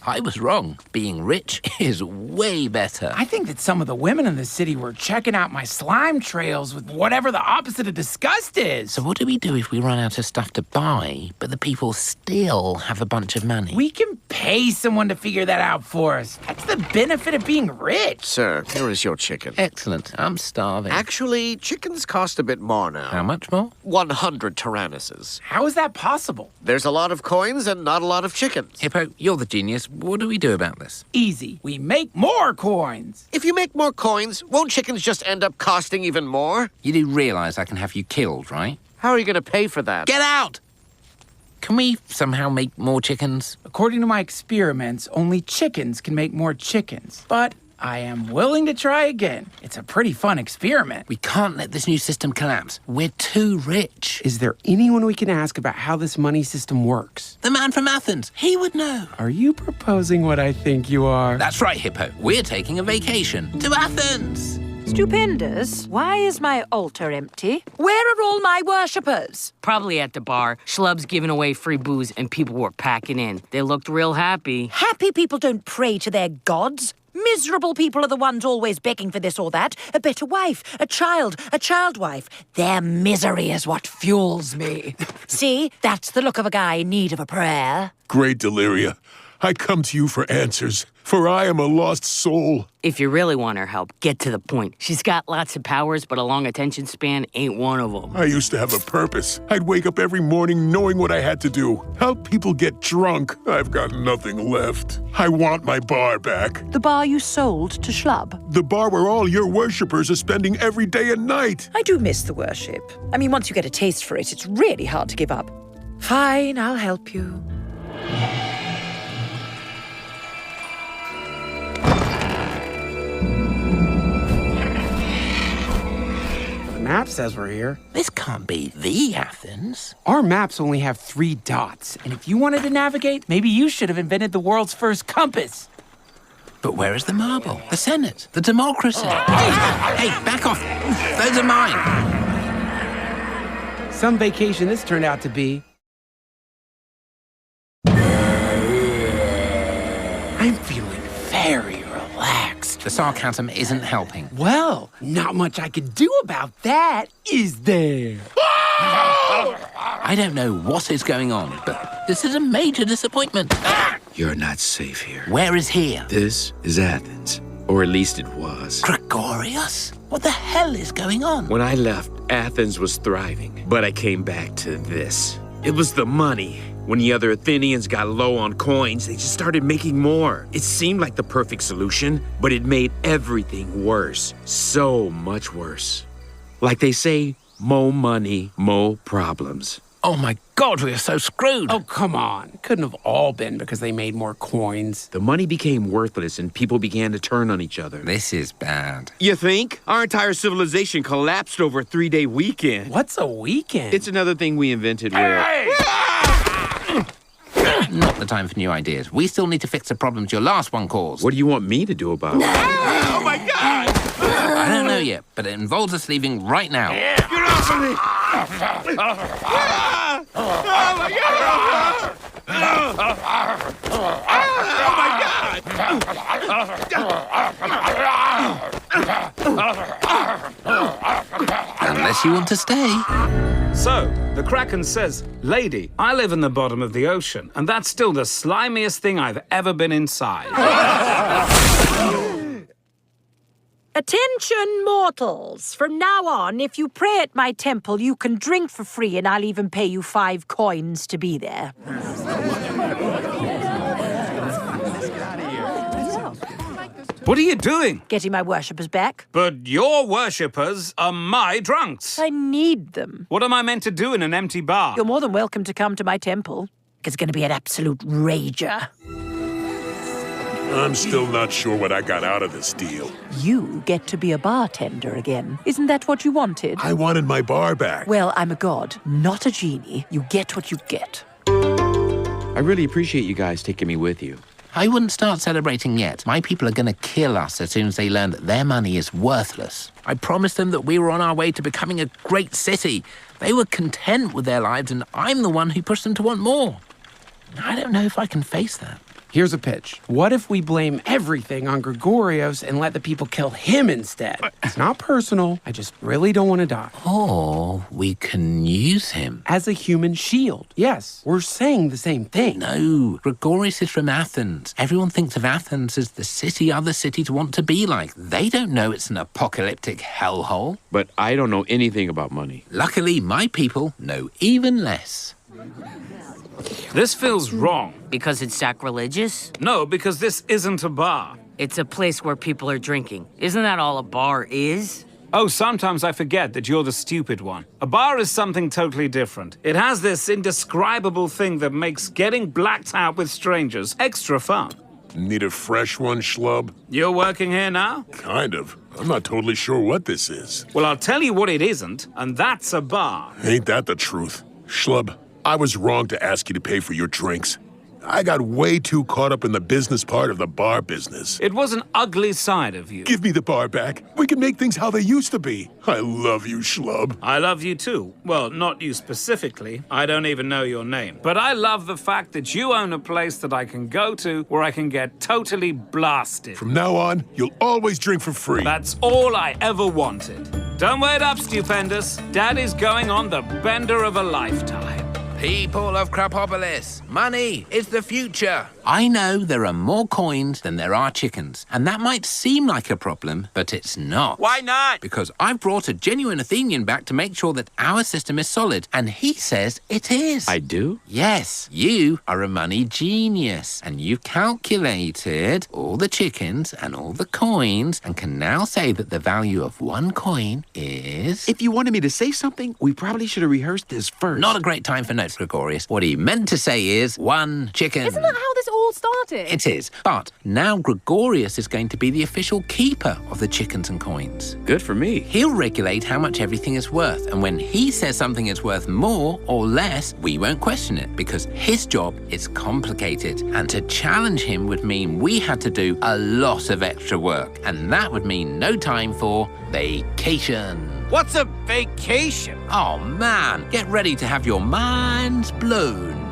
I was wrong. Being rich is way better. I think that some of the women in the city were checking out my slime trails with whatever the opposite of disgust is. So what do we do if we run out of stuff to buy, but the people still have a bunch of money? We can pay someone to figure that out for us. That's the benefit of being rich. Sir, here is your chicken. Excellent. I'm starving. Actually, chickens cost a bit more now. How much more? 100 Tyrannuses. How is that possible? There's a lot of coins and not a lot of chickens. Hippo, you're the genius. What do we do about this? Easy. We make more coins. If you make more coins, won't chickens just end up costing even more? You do realize I can have you killed, right? How are you going to pay for that? Get out! Can we somehow make more chickens? According to my experiments, only chickens can make more chickens. But I am willing to try again. It's a pretty fun experiment. We can't let this new system collapse. We're too rich. Is there anyone we can ask about how this money system works? The man from Athens. He would know. Are you proposing what I think you are? That's right, Hippo. We're taking a vacation to Athens. Stupendous. Why is my altar empty? Where are all my worshippers? Probably at the bar. Schlubs giving away free booze and people were packing in. They looked real happy. Happy people don't pray to their gods. Miserable people are the ones always begging for this or that. A better wife, a child wife. Their misery is what fuels me. See, that's the look of a guy in need of a prayer. Great Deliria. I come to you for answers, for I am a lost soul. If you really want her help, get to the point. She's got lots of powers, but a long attention span ain't one of them. I used to have a purpose. I'd wake up every morning knowing what I had to do. Help people get drunk. I've got nothing left. I want my bar back. The bar you sold to Schlub? The bar where all your worshippers are spending every day and night. I do miss the worship. I mean, once you get a taste for it, it's really hard to give up. Fine, I'll help you. The map says we're here. This can't be the Athens. Our maps only have 3 dots. And if you wanted to navigate, maybe you should have invented the world's first compass. But where is the marble? The Senate? The democracy? Hey, back off. Those are mine. Some vacation this turned out to be. I'm feeling very relaxed. The sarcasm isn't helping. Well, not much I can do about that, is there? I don't know what is going on, but this is a major disappointment. You're not safe here. Where is here? This is Athens, or at least it was. Gregorius? What the hell is going on? When I left, Athens was thriving, but I came back to this. It was the money. When the other Athenians got low on coins, they just started making more. It seemed like the perfect solution, but it made everything worse. So much worse. Like they say, mo money, mo problems. Oh my God, we are so screwed. Oh, come on. It couldn't have all been because they made more coins. The money became worthless and people began to turn on each other. This is bad. You think? Our entire civilization collapsed over a 3-day weekend. What's a weekend? It's another thing we invented where... Not the time for new ideas. We still need to fix the problems your last one caused. What do you want me to do about it? Oh, my God! I don't know yet, but it involves us leaving right now. Get off of me! Oh, my God! Unless you want to stay. So, the Kraken says, "Lady, I live in the bottom of the ocean, and that's still the slimiest thing I've ever been inside." Attention, mortals. From now on, if you pray at my temple, you can drink for free, and I'll even pay you 5 coins to be there. What are you doing? Getting my worshippers back. But your worshippers are my drunks. I need them. What am I meant to do in an empty bar? You're more than welcome to come to my temple. It's going to be an absolute rager. I'm still not sure what I got out of this deal. You get to be a bartender again. Isn't that what you wanted? I wanted my bar back. Well, I'm a god, not a genie. You get what you get. I really appreciate you guys taking me with you. I wouldn't start celebrating yet. My people are going to kill us as soon as they learn that their money is worthless. I promised them that we were on our way to becoming a great city. They were content with their lives, and I'm the one who pushed them to want more. I don't know if I can face that. Here's a pitch. What if we blame everything on Gregorios and let the people kill him instead? It's not personal. I just really don't want to die. Or we can use him. As a human shield. Yes, we're saying the same thing. No, Gregorius is from Athens. Everyone thinks of Athens as the city other cities want to be like. They don't know it's an apocalyptic hellhole. But I don't know anything about money. Luckily, my people know even less. This feels wrong. Because it's sacrilegious? No, because this isn't a bar. It's a place where people are drinking. Isn't that all a bar is? Oh, sometimes I forget that you're the stupid one. A bar is something totally different. It has this indescribable thing that makes getting blacked out with strangers extra fun. Need a fresh one, schlub? You're working here now? Kind of. I'm not totally sure what this is. Well, I'll tell you what it isn't, and that's a bar. Ain't that the truth? Schlub, I was wrong to ask you to pay for your drinks. I got way too caught up in the business part of the bar business. It was an ugly side of you. Give me the bar back. We can make things how they used to be. I love you, schlub. I love you too. Well, not you specifically. I don't even know your name. But I love the fact that you own a place that I can go to where I can get totally blasted. From now on, you'll always drink for free. That's all I ever wanted. Don't wait up, Stupendous. Daddy's going on the bender of a lifetime. People of Crapopolis, money is the future. I know there are more coins than there are chickens, and that might seem like a problem, but it's not. Why not? Because I've brought a genuine Athenian back to make sure that our system is solid, and he says it is. I do? Yes, you are a money genius, and you've calculated all the chickens and all the coins, and can now say that the value of one coin is... If you wanted me to say something, we probably should have rehearsed this first. Not a great time for notes, Gregorius. What he meant to say is one chicken. Isn't that how this all started? It is. But now Gregorius is going to be the official keeper of the chickens and coins. Good for me. He'll regulate how much everything is worth, and when he says something is worth more or less, we won't question it, because his job is complicated, and to challenge him would mean we had to do a lot of extra work, and that would mean no time for vacation. What's a vacation? Oh man, get ready to have your minds blown.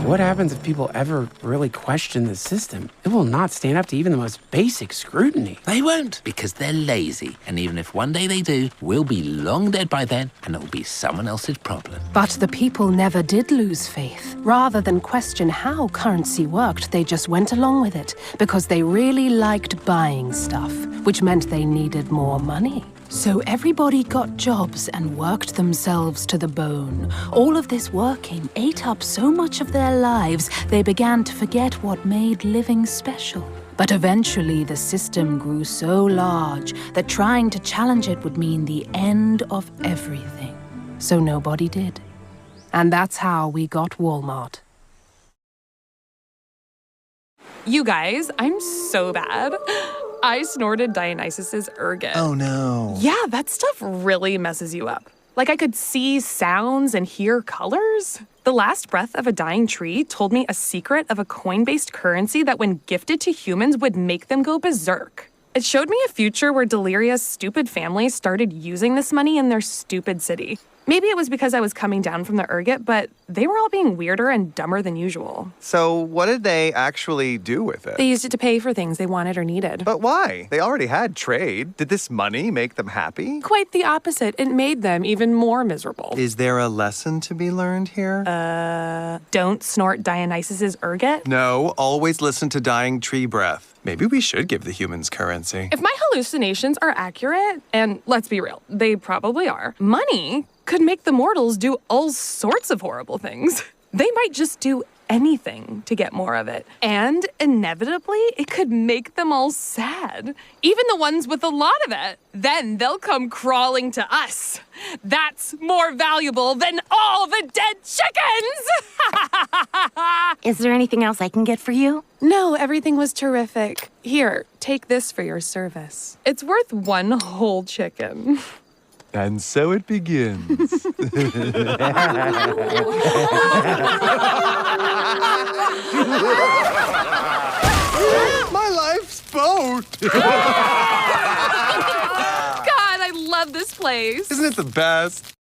What happens if people ever really question the system? It will not stand up to even the most basic scrutiny. They won't, because they're lazy. And even if one day they do, we'll be long dead by then, and it'll be someone else's problem. But the people never did lose faith. Rather than question how currency worked, they just went along with it, because they really liked buying stuff, which meant they needed more money. So everybody got jobs and worked themselves to the bone. All of this working ate up so much of their lives, they began to forget what made living special. But eventually the system grew so large that trying to challenge it would mean the end of everything. So nobody did. And that's how we got Walmart. You guys, I'm so bad. I snorted Dionysus's ergot. Oh no. Yeah, that stuff really messes you up. Like I could see sounds and hear colors. The last breath of a dying tree told me a secret of a coin-based currency that when gifted to humans would make them go berserk. It showed me a future where Deliria's stupid family started using this money in their stupid city. Maybe it was because I was coming down from the ergot, but they were all being weirder and dumber than usual. So what did they actually do with it? They used it to pay for things they wanted or needed. But why? They already had trade. Did this money make them happy? Quite the opposite. It made them even more miserable. Is there a lesson to be learned here? Don't snort Dionysus's ergot? No, always listen to dying tree breath. Maybe we should give the humans currency. If my hallucinations are accurate, and let's be real, they probably are, money could make the mortals do all sorts of horrible things. They might just do anything to get more of it. And inevitably, it could make them all sad. Even the ones with a lot of it. Then they'll come crawling to us. That's more valuable than all the dead chickens! Is there anything else I can get for you? No, everything was terrific. Here, take this for your service. It's worth one whole chicken. And so it begins. My life's boat! God, I love this place. Isn't it the best?